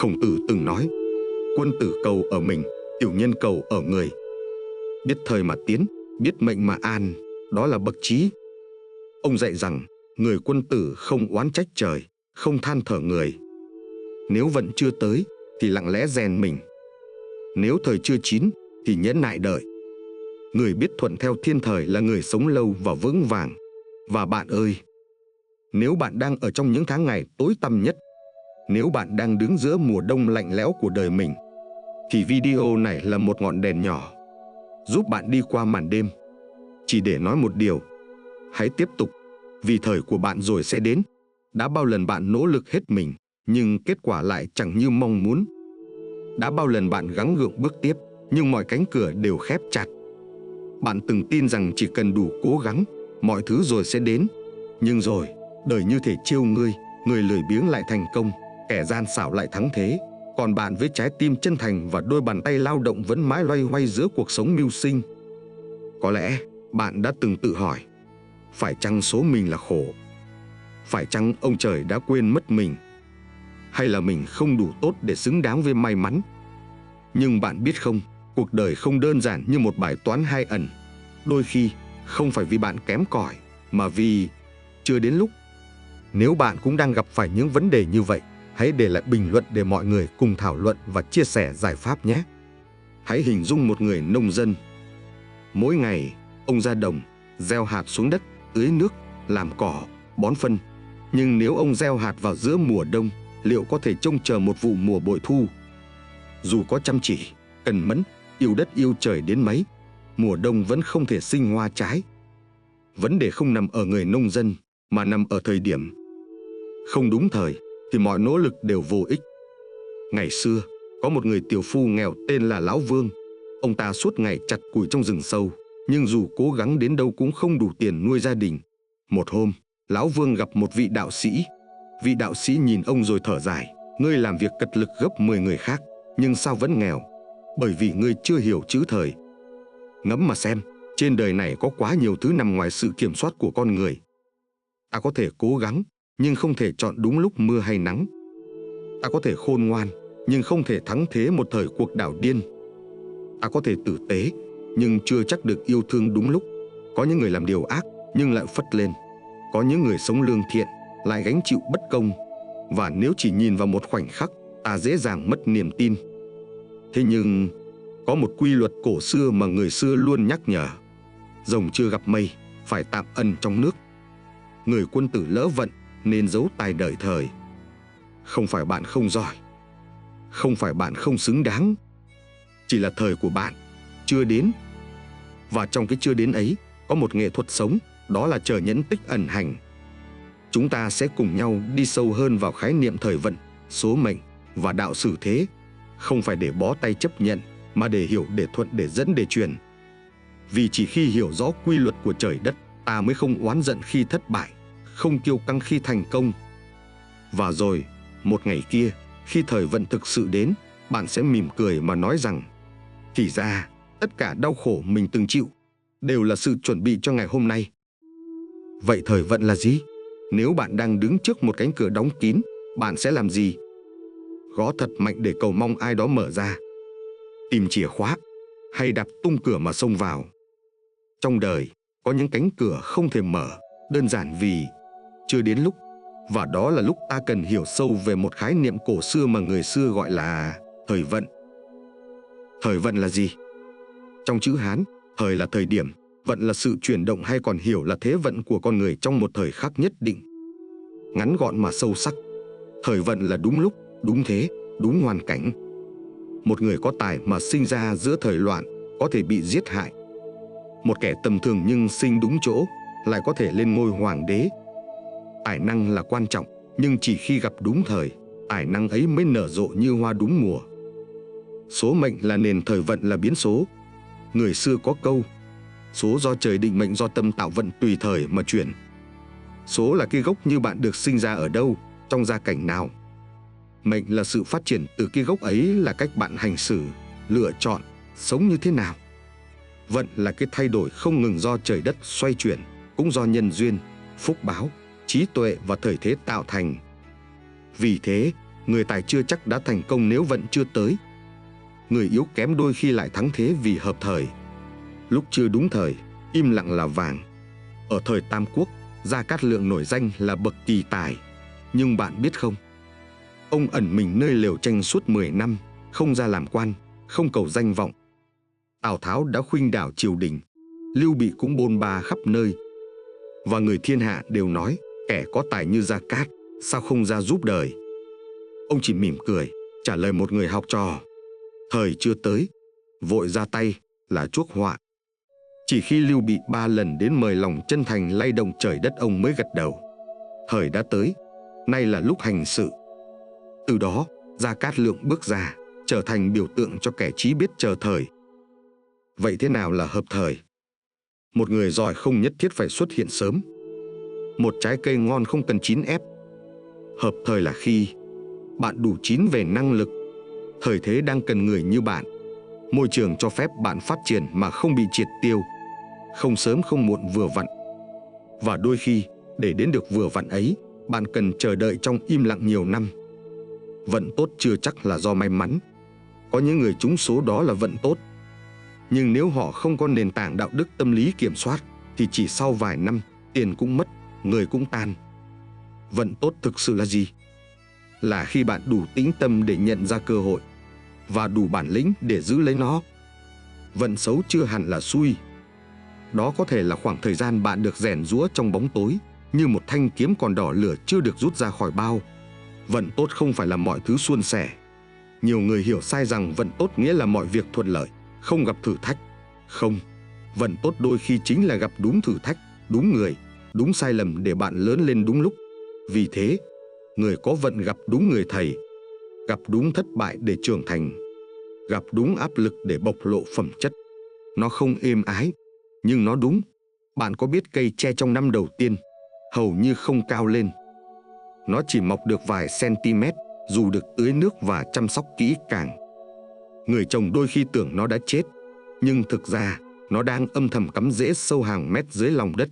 Khổng Tử từng nói, quân tử cầu ở mình, tiểu nhân cầu ở người. Biết thời mà tiến, biết mệnh mà an, đó là bậc trí. Ông dạy rằng, người quân tử không oán trách trời, không than thở người. Nếu vận chưa tới, thì lặng lẽ rèn mình. Nếu thời chưa chín, thì nhẫn nại đợi. Người biết thuận theo thiên thời là người sống lâu và vững vàng. Và bạn ơi, nếu bạn đang ở trong những tháng ngày tối tăm nhất, nếu bạn đang đứng giữa mùa đông lạnh lẽo của đời mình, thì video này là một ngọn đèn nhỏ, giúp bạn đi qua màn đêm. Chỉ để nói một điều, hãy tiếp tục, vì thời của bạn rồi sẽ đến. Đã bao lần bạn nỗ lực hết mình, nhưng kết quả lại chẳng như mong muốn. Đã bao lần bạn gắng gượng bước tiếp, nhưng mọi cánh cửa đều khép chặt. Bạn từng tin rằng chỉ cần đủ cố gắng, mọi thứ rồi sẽ đến. Nhưng rồi, đời như thể trêu ngươi, người lười biếng lại thành công, kẻ gian xảo lại thắng thế. Còn bạn với trái tim chân thành và đôi bàn tay lao động vẫn mãi loay hoay giữa cuộc sống mưu sinh. Có lẽ bạn đã từng tự hỏi, phải chăng số mình là khổ? Phải chăng ông trời đã quên mất mình? Hay là mình không đủ tốt để xứng đáng với may mắn? Nhưng bạn biết không, cuộc đời không đơn giản như một bài toán hai ẩn. Đôi khi, không phải vì bạn kém cỏi, mà vì chưa đến lúc. Nếu bạn cũng đang gặp phải những vấn đề như vậy, hãy để lại bình luận để mọi người cùng thảo luận và chia sẻ giải pháp nhé. Hãy hình dung một người nông dân. Mỗi ngày, ông ra đồng, gieo hạt xuống đất, tưới nước, làm cỏ, bón phân. Nhưng nếu ông gieo hạt vào giữa mùa đông, liệu có thể trông chờ một vụ mùa bội thu? Dù có chăm chỉ, cần mẫn, yêu đất yêu trời đến mấy, mùa đông vẫn không thể sinh hoa trái. Vấn đề không nằm ở người nông dân, mà nằm ở thời điểm. Không đúng thời, thì mọi nỗ lực đều vô ích. Ngày xưa, có một người tiều phu nghèo tên là Lão Vương. Ông ta suốt ngày chặt củi trong rừng sâu, nhưng dù cố gắng đến đâu cũng không đủ tiền nuôi gia đình. Một hôm, Lão Vương gặp một vị đạo sĩ. Vị đạo sĩ nhìn ông rồi thở dài, ngươi làm việc cật lực gấp 10 người khác, nhưng sao vẫn nghèo? Bởi vì ngươi chưa hiểu chữ thời. Ngẫm mà xem, trên đời này có quá nhiều thứ nằm ngoài sự kiểm soát của con người. Ta có thể cố gắng, nhưng không thể chọn đúng lúc mưa hay nắng. Ta có thể khôn ngoan, nhưng không thể thắng thế một thời cuộc đảo điên. Ta có thể tử tế, nhưng chưa chắc được yêu thương đúng lúc. Có những người làm điều ác, nhưng lại phất lên. Có những người sống lương thiện, lại gánh chịu bất công. Và nếu chỉ nhìn vào một khoảnh khắc, ta dễ dàng mất niềm tin. Thế nhưng, có một quy luật cổ xưa mà người xưa luôn nhắc nhở. Rồng chưa gặp mây, phải tạm ẩn trong nước. Người quân tử lỡ vận, nên giấu tài đợi thời. Không phải bạn không giỏi, không phải bạn không xứng đáng, chỉ là thời của bạn chưa đến. Và trong cái chưa đến ấy, có một nghệ thuật sống, đó là chờ nhẫn tích ẩn hành. Chúng ta sẽ cùng nhau đi sâu hơn vào khái niệm thời vận, số mệnh và đạo xử thế. Không phải để bó tay chấp nhận, mà để hiểu, để thuận, để dẫn, để truyền. Vì chỉ khi hiểu rõ quy luật của trời đất, ta mới không oán giận khi thất bại, không kiêu căng khi thành công. Và rồi, một ngày kia, khi thời vận thực sự đến, bạn sẽ mỉm cười mà nói rằng, thì ra, tất cả đau khổ mình từng chịu, đều là sự chuẩn bị cho ngày hôm nay. Vậy thời vận là gì? Nếu bạn đang đứng trước một cánh cửa đóng kín, bạn sẽ làm gì? Gõ thật mạnh để cầu mong ai đó mở ra, tìm chìa khóa, hay đạp tung cửa mà xông vào? Trong đời, có những cánh cửa không thể mở, đơn giản vì chưa đến lúc. Và đó là lúc ta cần hiểu sâu về một khái niệm cổ xưa mà người xưa gọi là thời vận. Thời vận là gì? Trong chữ Hán, thời là thời điểm, vận là sự chuyển động hay còn hiểu là thế vận của con người trong một thời khắc nhất định. Ngắn gọn mà sâu sắc, thời vận là đúng lúc, đúng thế, đúng hoàn cảnh. Một người có tài mà sinh ra giữa thời loạn có thể bị giết hại. Một kẻ tầm thường nhưng sinh đúng chỗ lại có thể lên ngôi hoàng đế. Tài năng là quan trọng, nhưng chỉ khi gặp đúng thời, tài năng ấy mới nở rộ như hoa đúng mùa. Số mệnh là nền, thời vận là biến số. Người xưa có câu, số do trời định, mệnh do tâm tạo, vận tùy thời mà chuyển. Số là cái gốc như bạn được sinh ra ở đâu, trong gia cảnh nào. Mệnh là sự phát triển từ cái gốc ấy, là cách bạn hành xử, lựa chọn, sống như thế nào. Vận là cái thay đổi không ngừng do trời đất xoay chuyển, cũng do nhân duyên, phúc báo, trí tuệ và thời thế tạo thành. Vì thế, Người tài chưa chắc đã thành công nếu vận chưa tới. Người yếu kém đôi khi lại thắng thế vì hợp thời. Lúc chưa đúng thời, im lặng là vàng. Ở thời Tam Quốc, Gia Cát Lượng nổi danh là bậc kỳ tài. Nhưng bạn biết không, ông ẩn mình nơi lều tranh suốt 10 năm, không ra làm quan, không cầu danh vọng. Tào Tháo đã khuynh đảo triều đình, Lưu Bị cũng bôn ba khắp nơi. Và người thiên hạ đều nói, kẻ có tài như Gia Cát, sao không ra giúp đời. Ông chỉ mỉm cười, trả lời một người học trò: thời chưa tới, vội ra tay là chuốc họa. Chỉ khi Lưu Bị 3 lần đến mời lòng chân thành lay động trời đất, ông mới gật đầu. Thời đã tới, nay là lúc hành sự. Từ đó, Gia Cát Lượng bước ra, trở thành biểu tượng cho kẻ chí biết chờ thời. Vậy thế nào là hợp thời? Một người giỏi không nhất thiết phải xuất hiện sớm. Một trái cây ngon không cần chín ép. Hợp thời là khi bạn đủ chín về năng lực, thời thế đang cần người như bạn, môi trường cho phép bạn phát triển mà không bị triệt tiêu, không sớm không muộn, vừa vặn. Và đôi khi, để đến được vừa vặn ấy, bạn cần chờ đợi trong im lặng nhiều năm. Vận tốt chưa chắc là do may mắn. Có những người trúng số đó là vận tốt. Nhưng nếu họ không có nền tảng đạo đức tâm lý kiểm soát, thì chỉ sau vài năm, tiền cũng mất, người cũng tan. Vận tốt thực sự là gì? Là khi bạn đủ tĩnh tâm để nhận ra cơ hội và đủ bản lĩnh để giữ lấy nó. Vận xấu chưa hẳn là xui. Đó có thể là khoảng thời gian bạn được rèn giũa trong bóng tối, như một thanh kiếm còn đỏ lửa chưa được rút ra khỏi bao. Vận tốt không phải là mọi thứ suôn sẻ. Nhiều người hiểu sai rằng vận tốt nghĩa là mọi việc thuận lợi, không gặp thử thách. Không, vận tốt đôi khi chính là gặp đúng thử thách, đúng người, đúng sai lầm để bạn lớn lên đúng lúc. Vì thế, người có vận gặp đúng người thầy, gặp đúng thất bại để trưởng thành, gặp đúng áp lực để bộc lộ phẩm chất. Nó không êm ái, nhưng nó đúng. Bạn có biết cây tre trong năm đầu tiên hầu như không cao lên. Nó chỉ mọc được vài cm dù được tưới nước và chăm sóc kỹ càng. Người trồng đôi khi tưởng nó đã chết, nhưng thực ra nó đang âm thầm cắm rễ sâu hàng mét dưới lòng đất.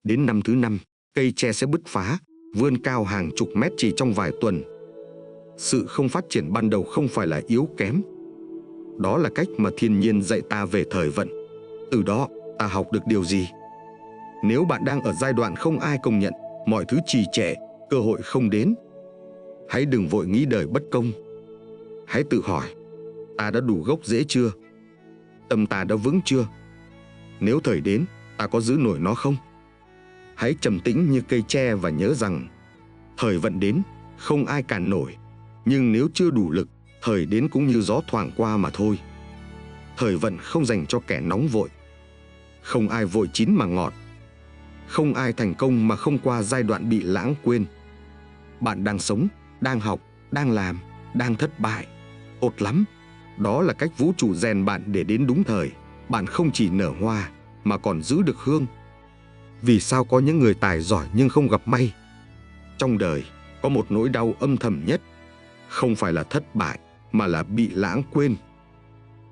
Đến năm thứ 5, cây tre sẽ bứt phá, vươn cao hàng chục mét chỉ trong vài tuần. Sự không phát triển ban đầu không phải là yếu kém. Đó là cách mà thiên nhiên dạy ta về thời vận. Từ đó, ta học được điều gì? Nếu bạn đang ở giai đoạn không ai công nhận, mọi thứ trì trệ, cơ hội không đến, hãy đừng vội nghĩ đời bất công. Hãy tự hỏi, ta đã đủ gốc rễ chưa? Tâm ta đã vững chưa? Nếu thời đến, ta có giữ nổi nó không? Hãy trầm tĩnh như cây tre và nhớ rằng, thời vận đến, không ai cản nổi. Nhưng nếu chưa đủ lực, thời đến cũng như gió thoảng qua mà thôi. Thời vận không dành cho kẻ nóng vội. Không ai vội chín mà ngọt. Không ai thành công mà không qua giai đoạn bị lãng quên. Bạn đang sống, đang học, đang làm, đang thất bại. Tốt lắm. Đó là cách vũ trụ rèn bạn để đến đúng thời. Bạn không chỉ nở hoa mà còn giữ được hương. Vì sao có những người tài giỏi nhưng không gặp may? Trong đời có một nỗi đau âm thầm nhất, không phải là thất bại mà là bị lãng quên.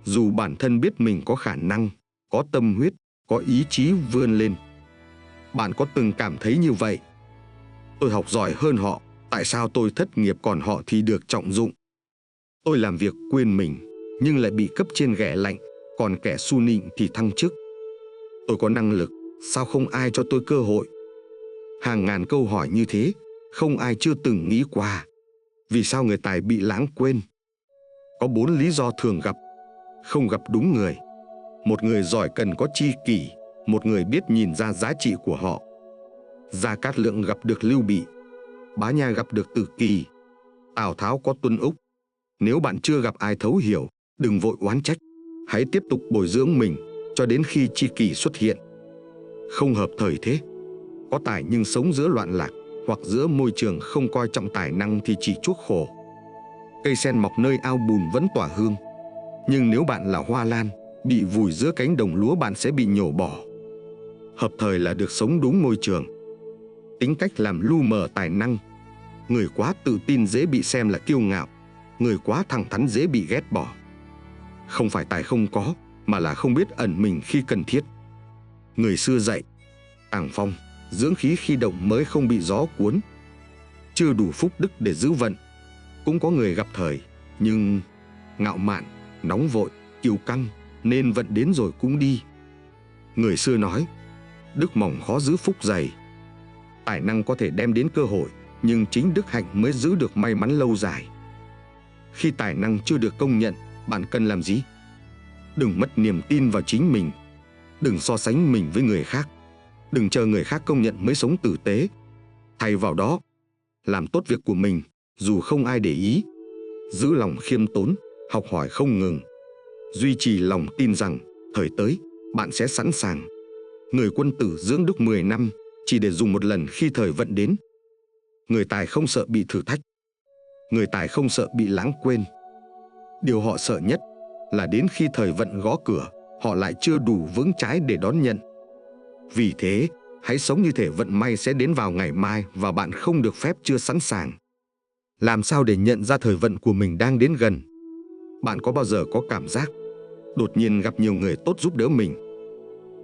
Dù bản thân biết mình có khả năng, có tâm huyết, có ý chí vươn lên. Bạn có từng cảm thấy như vậy? Tôi học giỏi hơn họ, tại sao tôi thất nghiệp còn họ thì được trọng dụng? Tôi làm việc quên mình, nhưng lại bị cấp trên ghẻ lạnh, còn kẻ su nịnh thì thăng chức. Tôi có năng lực, sao không ai cho tôi cơ hội? Hàng ngàn câu hỏi như thế, không ai chưa từng nghĩ qua. Vì sao người tài bị lãng quên? Có 4 lý do thường gặp. Không gặp đúng người. Một người giỏi cần có tri kỷ, một người biết nhìn ra giá trị của họ. Gia Cát Lượng gặp được Lưu Bị, Bá Nha gặp được Từ Kỳ, Tào Tháo có Tuân Úc. Nếu bạn chưa gặp ai thấu hiểu, đừng vội oán trách. Hãy tiếp tục bồi dưỡng mình cho đến khi tri kỷ xuất hiện. Không hợp thời thế. Có tài nhưng sống giữa loạn lạc, hoặc giữa môi trường không coi trọng tài năng thì chỉ chuốc khổ. Cây sen mọc nơi ao bùn vẫn tỏa hương. Nhưng nếu bạn là hoa lan, bị vùi giữa cánh đồng lúa bạn sẽ bị nhổ bỏ. Hợp thời là được sống đúng môi trường. Tính cách làm lu mờ tài năng. Người quá tự tin dễ bị xem là kiêu ngạo. Người quá thẳng thắn dễ bị ghét bỏ. Không phải tài không có, mà là không biết ẩn mình khi cần thiết. Người xưa dạy, tàng phong, dưỡng khí khi động mới không bị gió cuốn. Chưa đủ phúc đức để giữ vận, cũng có người gặp thời, nhưng ngạo mạn, nóng vội, kiêu căng, nên vận đến rồi cũng đi. Người xưa nói, đức mỏng khó giữ phúc dày. Tài năng có thể đem đến cơ hội, nhưng chính đức hạnh mới giữ được may mắn lâu dài. Khi tài năng chưa được công nhận, bạn cần làm gì? Đừng mất niềm tin vào chính mình. Đừng so sánh mình với người khác. Đừng chờ người khác công nhận mới sống tử tế. Thay vào đó, làm tốt việc của mình, dù không ai để ý. Giữ lòng khiêm tốn, học hỏi không ngừng. Duy trì lòng tin rằng, thời tới, bạn sẽ sẵn sàng. Người quân tử dưỡng đức 10 năm, chỉ để dùng một lần khi thời vận đến. Người tài không sợ bị thử thách. Người tài không sợ bị lãng quên. Điều họ sợ nhất là đến khi thời vận gõ cửa, họ lại chưa đủ vững chãi để đón nhận. Vì thế, hãy sống như thể vận may sẽ đến vào ngày mai và bạn không được phép chưa sẵn sàng. Làm sao để nhận ra thời vận của mình đang đến gần? Bạn có bao giờ có cảm giác đột nhiên gặp nhiều người tốt giúp đỡ mình?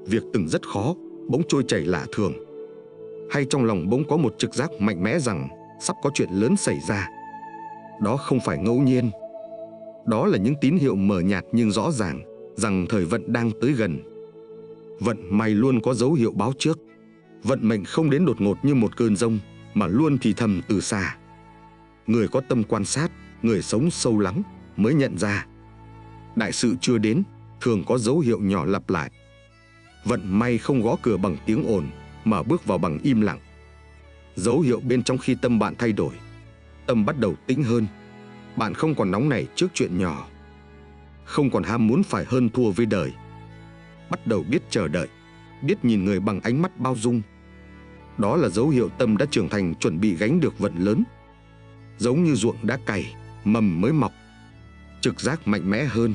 Việc từng rất khó, bỗng trôi chảy lạ thường. Hay trong lòng bỗng có một trực giác mạnh mẽ rằng sắp có chuyện lớn xảy ra. Đó không phải ngẫu nhiên. Đó là những tín hiệu mờ nhạt nhưng rõ ràng rằng thời vận đang tới gần. Vận may luôn có dấu hiệu báo trước. Vận mệnh không đến đột ngột như một cơn giông, mà luôn thì thầm từ xa. Người có tâm quan sát, người sống sâu lắng mới nhận ra. Đại sự chưa đến, thường có dấu hiệu nhỏ lặp lại. Vận may không gõ cửa bằng tiếng ồn, mà bước vào bằng im lặng. Dấu hiệu bên trong khi tâm bạn thay đổi. Tâm bắt đầu tĩnh hơn. Bạn không còn nóng nảy trước chuyện nhỏ. Không còn ham muốn phải hơn thua với đời. Bắt đầu biết chờ đợi, biết nhìn người bằng ánh mắt bao dung. Đó là dấu hiệu tâm đã trưởng thành, chuẩn bị gánh được vận lớn. Giống như ruộng đã cày, mầm mới mọc. Trực giác mạnh mẽ hơn.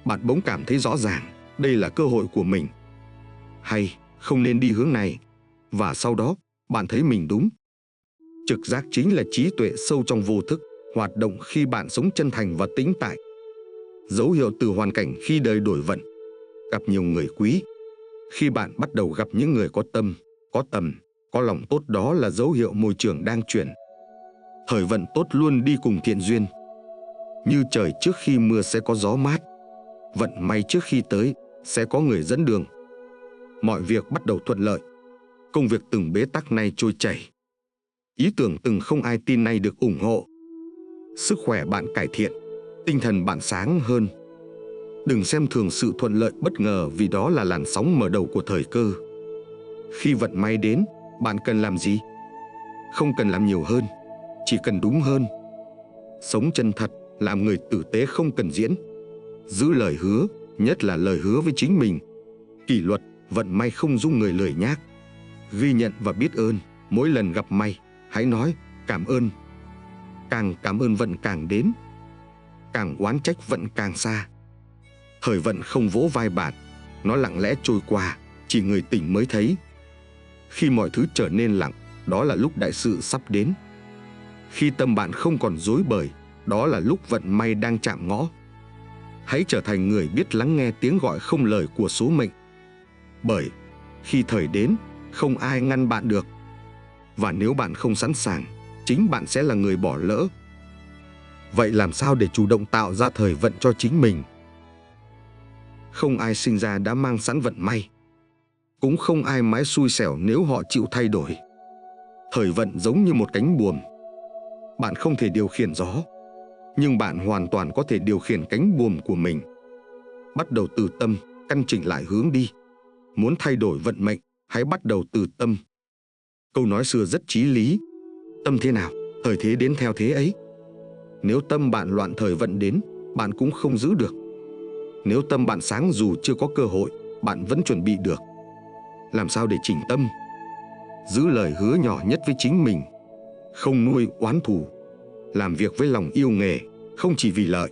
Bạn bỗng cảm thấy rõ ràng, đây là cơ hội của mình. Hay không nên đi hướng này. Và sau đó, bạn thấy mình đúng. Trực giác chính là trí tuệ sâu trong vô thức, hoạt động khi bạn sống chân thành và tĩnh tại. Dấu hiệu từ hoàn cảnh khi đời đổi vận. Gặp nhiều người quý. Khi bạn bắt đầu gặp những người có tâm, có tầm, có lòng tốt, đó là dấu hiệu môi trường đang chuyển. Thời vận tốt luôn đi cùng thiện duyên. Như trời trước khi mưa sẽ có gió mát. Vận may trước khi tới sẽ có người dẫn đường. Mọi việc bắt đầu thuận lợi. Công việc từng bế tắc nay trôi chảy. Ý tưởng từng không ai tin nay được ủng hộ. Sức khỏe bạn cải thiện, tinh thần bạn sáng hơn. Đừng xem thường sự thuận lợi bất ngờ, vì đó là làn sóng mở đầu của thời cơ. Khi vận may đến, bạn cần làm gì? Không cần làm nhiều hơn, chỉ cần đúng hơn. Sống chân thật, làm người tử tế, không cần diễn. Giữ lời hứa, nhất là lời hứa với chính mình. Kỷ luật, vận may không dung người lười nhác. Ghi nhận và biết ơn, mỗi lần gặp may, hãy nói cảm ơn. Càng cảm ơn vận càng đến. Càng oán trách vận càng xa. Thời vận không vỗ vai bạn, nó lặng lẽ trôi qua, chỉ người tỉnh mới thấy. Khi mọi thứ trở nên lặng, đó là lúc đại sự sắp đến. Khi tâm bạn không còn rối bời, đó là lúc vận may đang chạm ngõ. Hãy trở thành người biết lắng nghe tiếng gọi không lời của số mệnh. Bởi khi thời đến, không ai ngăn bạn được. Và nếu bạn không sẵn sàng, chính bạn sẽ là người bỏ lỡ. Vậy làm sao để chủ động tạo ra thời vận cho chính mình? Không ai sinh ra đã mang sẵn vận may. Cũng không ai mãi xui xẻo nếu họ chịu thay đổi. Thời vận giống như một cánh buồm. Bạn không thể điều khiển gió, nhưng bạn hoàn toàn có thể điều khiển cánh buồm của mình. Bắt đầu từ tâm, căn chỉnh lại hướng đi. Muốn thay đổi vận mệnh, hãy bắt đầu từ tâm. Câu nói xưa rất chí lý. Tâm thế nào, thời thế đến theo thế ấy. Nếu tâm bạn loạn, thời vận đến, bạn cũng không giữ được. Nếu tâm bạn sáng, dù chưa có cơ hội, bạn vẫn chuẩn bị được. Làm sao để chỉnh tâm? Giữ lời hứa nhỏ nhất với chính mình. Không nuôi oán thù. Làm việc với lòng yêu nghề, không chỉ vì lợi.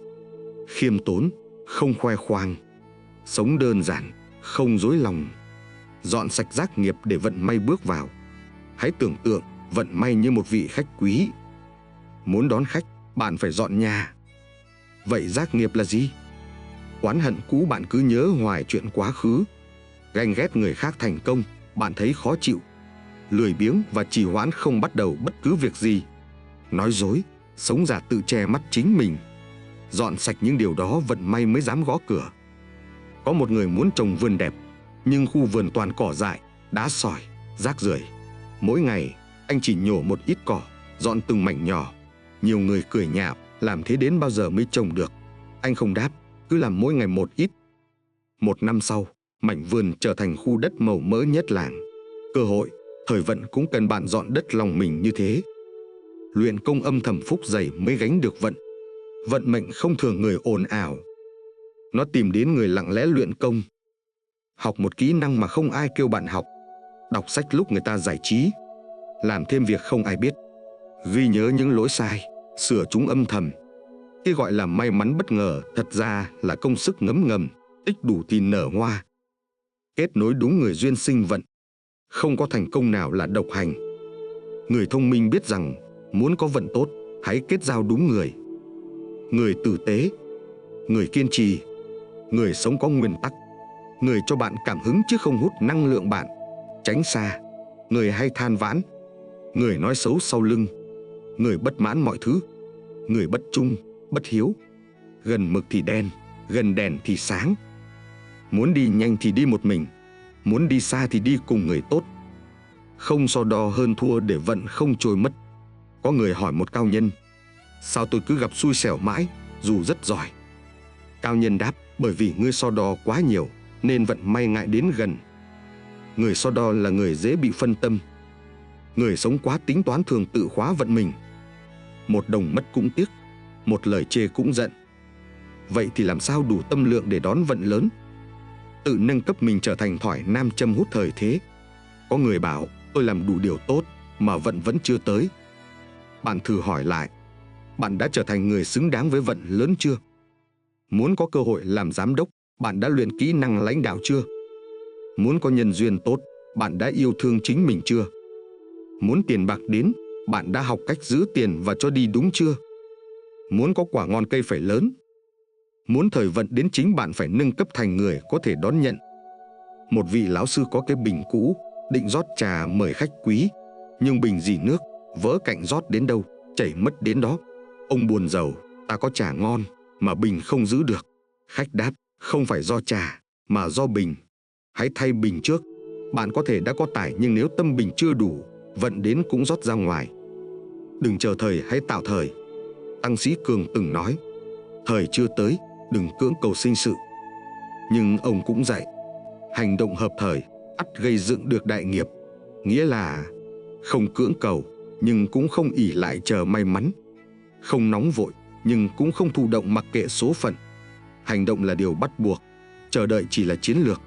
Khiêm tốn, không khoe khoang. Sống đơn giản, không dối lòng. Dọn sạch giác nghiệp để vận may bước vào. Hãy tưởng tượng vận may như một vị khách quý. Muốn đón khách, bạn phải dọn nhà. Vậy giác nghiệp là gì? Oán hận cũ, bạn cứ nhớ hoài chuyện quá khứ. Ganh ghét người khác thành công, bạn thấy khó chịu. Lười biếng và trì hoãn, không bắt đầu bất cứ việc gì. Nói dối, sống giả tự che mắt chính mình. Dọn sạch những điều đó vận may mới dám gõ cửa. Có một người muốn trồng vườn đẹp, nhưng khu vườn toàn cỏ dại, đá sỏi, rác rưởi. Mỗi ngày, anh chỉ nhổ một ít cỏ, dọn từng mảnh nhỏ. Nhiều người cười nhạo, làm thế đến bao giờ mới trồng được. Anh không đáp, cứ làm mỗi ngày một ít. Một năm sau, mảnh vườn trở thành khu đất màu mỡ nhất làng. Cơ hội, thời vận cũng cần bạn dọn đất lòng mình như thế. Luyện công âm thầm phúc dày mới gánh được vận. Vận mệnh không thường người ồn ào. Nó tìm đến người lặng lẽ luyện công. Học một kỹ năng mà không ai kêu bạn học. Đọc sách lúc người ta giải trí. Làm thêm việc không ai biết. Ghi nhớ những lỗi sai, sửa chúng âm thầm. Cái gọi là may mắn bất ngờ thật ra là công sức ngấm ngầm, tích đủ thì nở hoa. Kết nối đúng người duyên sinh vận. Không có thành công nào là độc hành. Người thông minh biết rằng muốn có vận tốt, hãy kết giao đúng người. Người tử tế, người kiên trì, người sống có nguyên tắc, người cho bạn cảm hứng chứ không hút năng lượng bạn. Tránh xa, người hay than vãn, người nói xấu sau lưng, người bất mãn mọi thứ, người bất trung, bất hiếu. Gần mực thì đen, gần đèn thì sáng. Muốn đi nhanh thì đi một mình, muốn đi xa thì đi cùng người tốt. Không so đo hơn thua để vận không trôi mất. Có người hỏi một cao nhân, sao tôi cứ gặp xui xẻo mãi, dù rất giỏi? Cao nhân đáp, bởi vì ngươi so đo quá nhiều, nên vận may ngại đến gần. Người so đo là người dễ bị phân tâm. Người sống quá tính toán thường tự khóa vận mình. Một đồng mất cũng tiếc, một lời chê cũng giận. Vậy thì làm sao đủ tâm lượng để đón vận lớn? Tự nâng cấp mình trở thành thỏi nam châm hút thời thế. Có người bảo, tôi làm đủ điều tốt mà vận vẫn chưa tới. Bạn thử hỏi lại, bạn đã trở thành người xứng đáng với vận lớn chưa? Muốn có cơ hội làm giám đốc, bạn đã luyện kỹ năng lãnh đạo chưa? Muốn có nhân duyên tốt, bạn đã yêu thương chính mình chưa? Muốn tiền bạc đến, bạn đã học cách giữ tiền và cho đi đúng chưa? Muốn có quả ngon cây phải lớn. Muốn thời vận đến chính bạn phải nâng cấp thành người có thể đón nhận. Một vị lão sư có cái bình cũ, định rót trà mời khách quý, nhưng bình dì nước, vỡ cạnh rót đến đâu, chảy mất đến đó. Ông buồn rầu, ta có trà ngon, mà bình không giữ được. Khách đáp, không phải do trà, mà do bình. Hãy thay bình trước. Bạn có thể đã có tài nhưng nếu tâm bình chưa đủ, vận đến cũng rót ra ngoài. Đừng chờ thời, hãy tạo thời. Tăng Sĩ Cường từng nói, thời chưa tới, đừng cưỡng cầu sinh sự. Nhưng ông cũng dạy, hành động hợp thời, ắt gây dựng được đại nghiệp. Nghĩa là không cưỡng cầu, nhưng cũng không ỷ lại chờ may mắn. Không nóng vội, nhưng cũng không thụ động mặc kệ số phận. Hành động là điều bắt buộc, chờ đợi chỉ là chiến lược.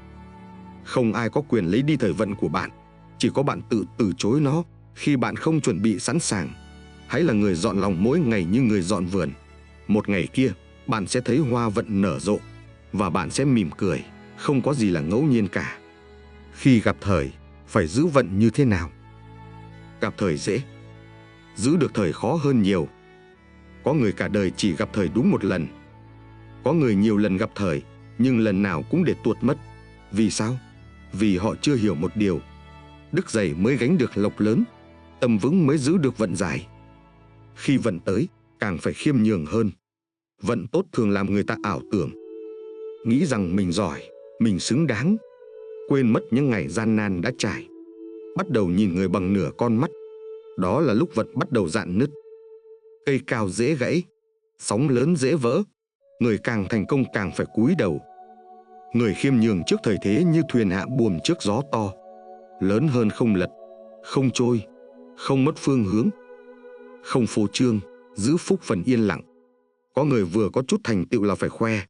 Không ai có quyền lấy đi thời vận của bạn, chỉ có bạn tự từ chối nó khi bạn không chuẩn bị sẵn sàng. Hãy là người dọn lòng mỗi ngày như người dọn vườn. Một ngày kia, bạn sẽ thấy hoa vận nở rộ, và bạn sẽ mỉm cười, không có gì là ngẫu nhiên cả. Khi gặp thời, phải giữ vận như thế nào? Gặp thời dễ, giữ được thời khó hơn nhiều. Có người cả đời chỉ gặp thời đúng một lần. Có người nhiều lần gặp thời, nhưng lần nào cũng để tuột mất. Vì sao? Vì họ chưa hiểu một điều. Đức dày mới gánh được lộc lớn, tâm vững mới giữ được vận dài. Khi vận tới, càng phải khiêm nhường hơn. Vận tốt thường làm người ta ảo tưởng, nghĩ rằng mình giỏi, mình xứng đáng, quên mất những ngày gian nan đã trải. Bắt đầu nhìn người bằng nửa con mắt, đó là lúc vận bắt đầu rạn nứt. Cây cao dễ gãy, sóng lớn dễ vỡ. Người càng thành công càng phải cúi đầu. Người khiêm nhường trước thời thế như thuyền hạ buồm trước gió to. Lớn hơn không lật, không trôi, không mất phương hướng. Không phô trương, giữ phúc phần yên lặng. Có người vừa có chút thành tựu là phải khoe.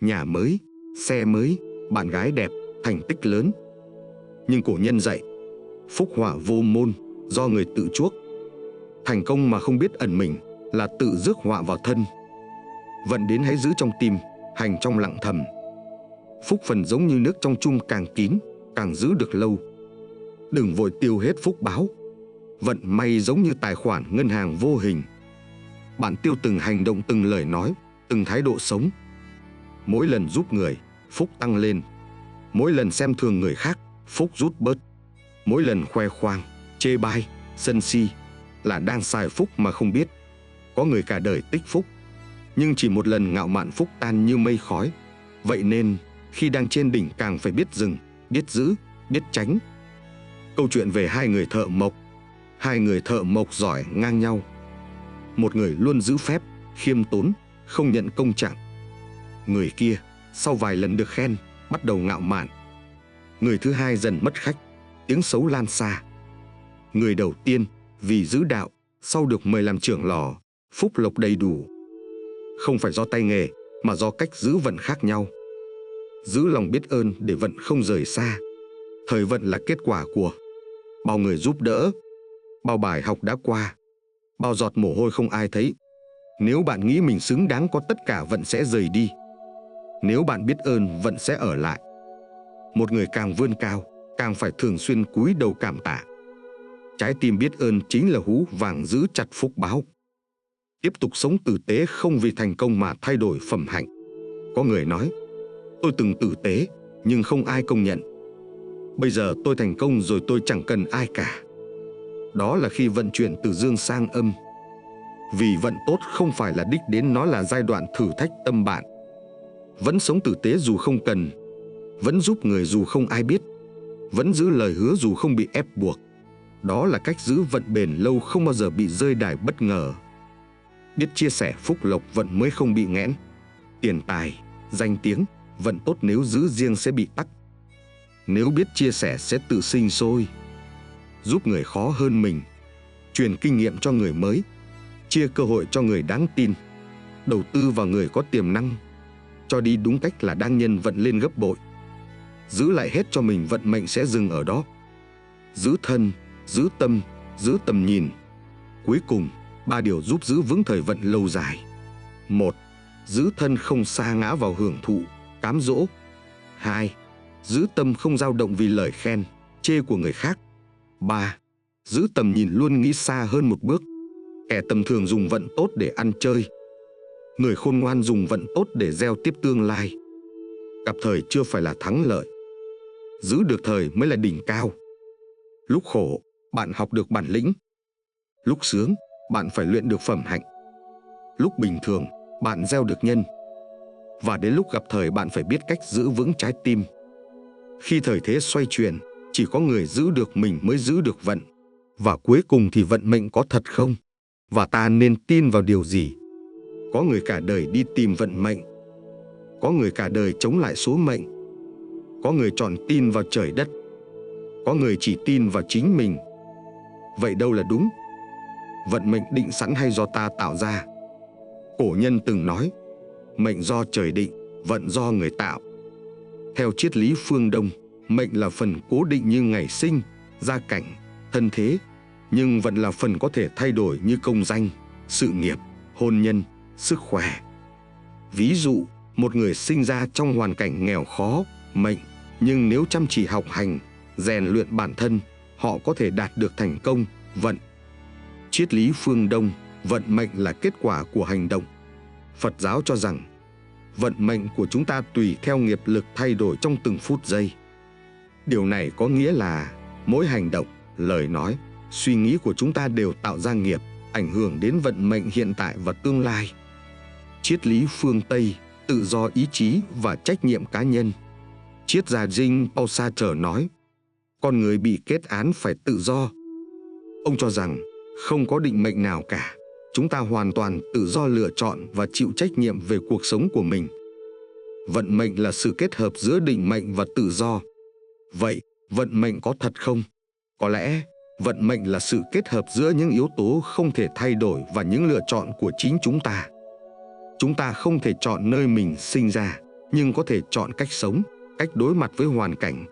Nhà mới, xe mới, bạn gái đẹp, thành tích lớn. Nhưng cổ nhân dạy, phúc họa vô môn, do người tự chuốc. Thành công mà không biết ẩn mình là tự rước họa vào thân. Vận đến hãy giữ trong tim, hành trong lặng thầm. Phúc phần giống như nước trong chung, càng kín, càng giữ được lâu. Đừng vội tiêu hết phúc báo. Vận may giống như tài khoản ngân hàng vô hình. Bạn tiêu từng hành động, từng lời nói, từng thái độ sống. Mỗi lần giúp người, phúc tăng lên. Mỗi lần xem thường người khác, phúc rút bớt. Mỗi lần khoe khoang, chê bai, sân si là đang xài phúc mà không biết. Có người cả đời tích phúc, nhưng chỉ một lần ngạo mạn phúc tan như mây khói. Vậy nên, khi đang trên đỉnh càng phải biết dừng, biết giữ, biết tránh. Câu chuyện về hai người thợ mộc. Hai người thợ mộc giỏi ngang nhau. Một người luôn giữ phép, khiêm tốn, không nhận công trạng. Người kia, sau vài lần được khen, bắt đầu ngạo mạn. Người thứ hai dần mất khách, tiếng xấu lan xa. Người đầu tiên, vì giữ đạo, sau được mời làm trưởng lò, phúc lộc đầy đủ. Không phải do tay nghề, mà do cách giữ vận khác nhau. Giữ lòng biết ơn để vận không rời xa. Thời vận là kết quả của bao người giúp đỡ, bao bài học đã qua, bao giọt mồ hôi không ai thấy. Nếu bạn nghĩ mình xứng đáng có tất cả, vận sẽ rời đi. Nếu bạn biết ơn, vận sẽ ở lại. Một người càng vươn cao, càng phải thường xuyên cúi đầu cảm tạ. Trái tim biết ơn chính là hú vàng giữ chặt phúc báo. Tiếp tục sống tử tế không vì thành công mà thay đổi phẩm hạnh. Có người nói, tôi từng tử tế nhưng không ai công nhận. Bây giờ tôi thành công rồi, tôi chẳng cần ai cả. Đó là khi vận chuyển từ dương sang âm. Vì vận tốt không phải là đích đến, nó là giai đoạn thử thách tâm bạn. Vẫn sống tử tế dù không cần, vẫn giúp người dù không ai biết, vẫn giữ lời hứa dù không bị ép buộc. Đó là cách giữ vận bền lâu, không bao giờ bị rơi đài bất ngờ. Biết chia sẻ phúc lộc, vận mới không bị nghẽn. Tiền tài, danh tiếng, vận tốt nếu giữ riêng sẽ bị tắc. Nếu biết chia sẻ sẽ tự sinh sôi. Giúp người khó hơn mình, truyền kinh nghiệm cho người mới, chia cơ hội cho người đáng tin, đầu tư vào người có tiềm năng, cho đi đúng cách là đang nhân vận lên gấp bội. Giữ lại hết cho mình, vận mệnh sẽ dừng ở đó. Giữ thân, giữ tâm, giữ tầm nhìn. Cuối cùng, 3 điều giúp giữ vững thời vận lâu dài. 1. Giữ thân không sa ngã vào hưởng thụ, cám dỗ. 2. Giữ tâm không dao động vì lời khen, chê của người khác. 3. Giữ tầm nhìn luôn nghĩ xa hơn một bước. Kẻ tầm thường dùng vận tốt để ăn chơi. Người khôn ngoan dùng vận tốt để gieo tiếp tương lai. Gặp thời chưa phải là thắng lợi. Giữ được thời mới là đỉnh cao. Lúc khổ, bạn học được bản lĩnh. Lúc sướng, bạn phải luyện được phẩm hạnh. Lúc bình thường, bạn gieo được nhân. Và đến lúc gặp thời, bạn phải biết cách giữ vững trái tim. Khi thời thế xoay chuyển, chỉ có người giữ được mình mới giữ được vận. Và cuối cùng thì vận mệnh có thật không? Và ta nên tin vào điều gì? Có người cả đời đi tìm vận mệnh. Có người cả đời chống lại số mệnh. Có người chọn tin vào trời đất. Có người chỉ tin vào chính mình. Vậy đâu là đúng? Vận mệnh định sẵn hay do ta tạo ra? Cổ nhân từng nói, mệnh do trời định, vận do người tạo. Theo triết lý phương Đông, mệnh là phần cố định như ngày sinh, gia cảnh, thân thế, nhưng vận là phần có thể thay đổi như công danh, sự nghiệp, hôn nhân, sức khỏe. Ví dụ, một người sinh ra trong hoàn cảnh nghèo khó, mệnh, nhưng nếu chăm chỉ học hành, rèn luyện bản thân, họ có thể đạt được thành công, vận. Triết lý phương Đông, vận mệnh là kết quả của hành động. Phật giáo cho rằng, vận mệnh của chúng ta tùy theo nghiệp lực thay đổi trong từng phút giây. Điều này có nghĩa là mỗi hành động, lời nói, suy nghĩ của chúng ta đều tạo ra nghiệp, ảnh hưởng đến vận mệnh hiện tại và tương lai. Triết lý phương Tây, tự do ý chí và trách nhiệm cá nhân. Triết gia Jean-Paul Sartre nói, con người bị kết án phải tự do. Ông cho rằng, không có định mệnh nào cả. Chúng ta hoàn toàn tự do lựa chọn và chịu trách nhiệm về cuộc sống của mình. Vận mệnh là sự kết hợp giữa định mệnh và tự do. Vậy, vận mệnh có thật không? Có lẽ, vận mệnh là sự kết hợp giữa những yếu tố không thể thay đổi và những lựa chọn của chính chúng ta. Chúng ta không thể chọn nơi mình sinh ra, nhưng có thể chọn cách sống, cách đối mặt với hoàn cảnh.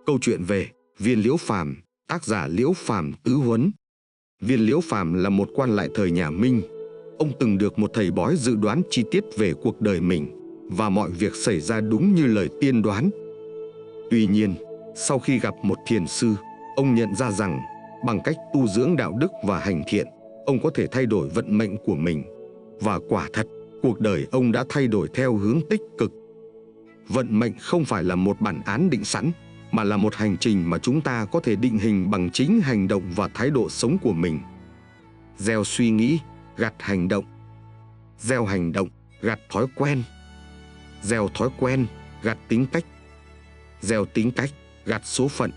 Câu chuyện về Viên Liễu Phàm, tác giả Liễu Phàm Tứ Huấn. Viên Liễu Phàm là một quan lại thời nhà Minh. Ông từng được một thầy bói dự đoán chi tiết về cuộc đời mình, và mọi việc xảy ra đúng như lời tiên đoán. Tuy nhiên, sau khi gặp một thiền sư, ông nhận ra rằng bằng cách tu dưỡng đạo đức và hành thiện, ông có thể thay đổi vận mệnh của mình. Và quả thật, cuộc đời ông đã thay đổi theo hướng tích cực. Vận mệnh không phải là một bản án định sẵn, mà là một hành trình mà chúng ta có thể định hình bằng chính hành động và thái độ sống của mình. Gieo suy nghĩ, gặt hành động. Gieo hành động, gặt thói quen. Gieo thói quen, gặt tính cách. Gieo tính cách, gặt số phận.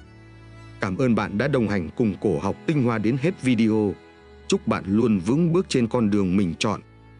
Cảm ơn bạn đã đồng hành cùng Cổ Học Tinh Hoa đến hết video. Chúc bạn luôn vững bước trên con đường mình chọn.